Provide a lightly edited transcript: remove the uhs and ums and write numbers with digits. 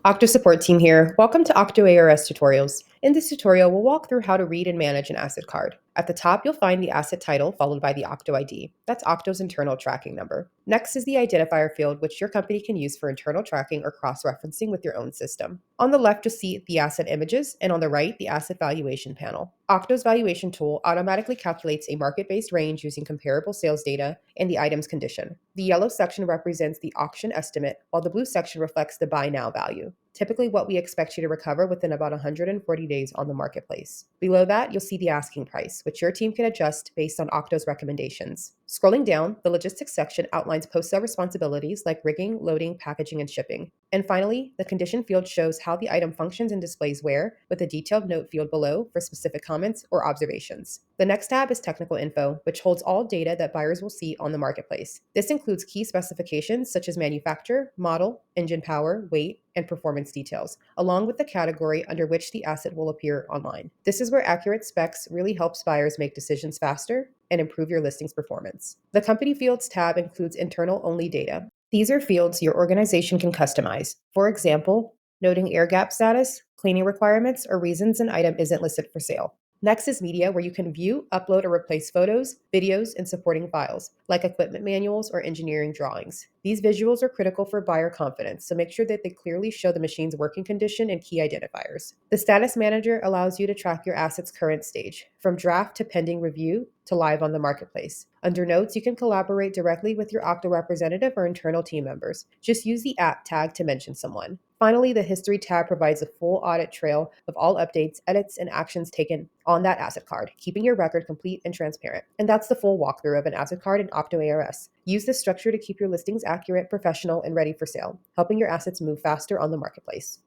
Aucto support team here. Welcome to Aucto ARS tutorials. In this tutorial, we'll walk through how to read and manage an asset card. At the top, you'll find the asset title followed by the Aucto ID. That's Aucto's internal tracking number. Next is the identifier field, which your company can use for internal tracking or cross-referencing with your own system. On the left, you'll see the asset images, and on the right, the asset valuation panel. Aucto's valuation tool automatically calculates a market-based range using comparable sales data and the item's condition. The yellow section represents the auction estimate, while the blue section reflects the buy now value, typically what we expect you to recover within about 140 days on the marketplace. Below that, you'll see the asking price, which your team can adjust based on Aucto's recommendations. Scrolling down, the logistics section outlines post-sale responsibilities like rigging, loading, packaging, and shipping. And finally, the condition field shows how the item functions and displays where, with a detailed note field below for specific comments or observations. The next tab is technical info, which holds all data that buyers will see on the marketplace. This includes key specifications such as manufacturer, model, engine power, weight, and performance details, along with the category under which the asset will appear online. This is where accurate specs really helps buyers make decisions faster and improve your listing's performance. The Company Fields tab includes internal-only data. These are fields your organization can customize. For example, noting air gap status, cleaning requirements, or reasons an item isn't listed for sale. Next is media, where you can view, upload, or replace photos, videos, and supporting files, like equipment manuals or engineering drawings. These visuals are critical for buyer confidence, so make sure that they clearly show the machine's working condition and key identifiers. The Status Manager allows you to track your asset's current stage, from draft to pending review to live on the marketplace. Under Notes, you can collaborate directly with your Aucto representative or internal team members. Just use the at tag to mention someone. Finally, the History tab provides a full audit trail of all updates, edits, and actions taken on that asset card, keeping your record complete and transparent. And that's the full walkthrough of an asset card in Aucto ARS. Use this structure to keep your listings accurate, professional, and ready for sale, helping your assets move faster on the marketplace.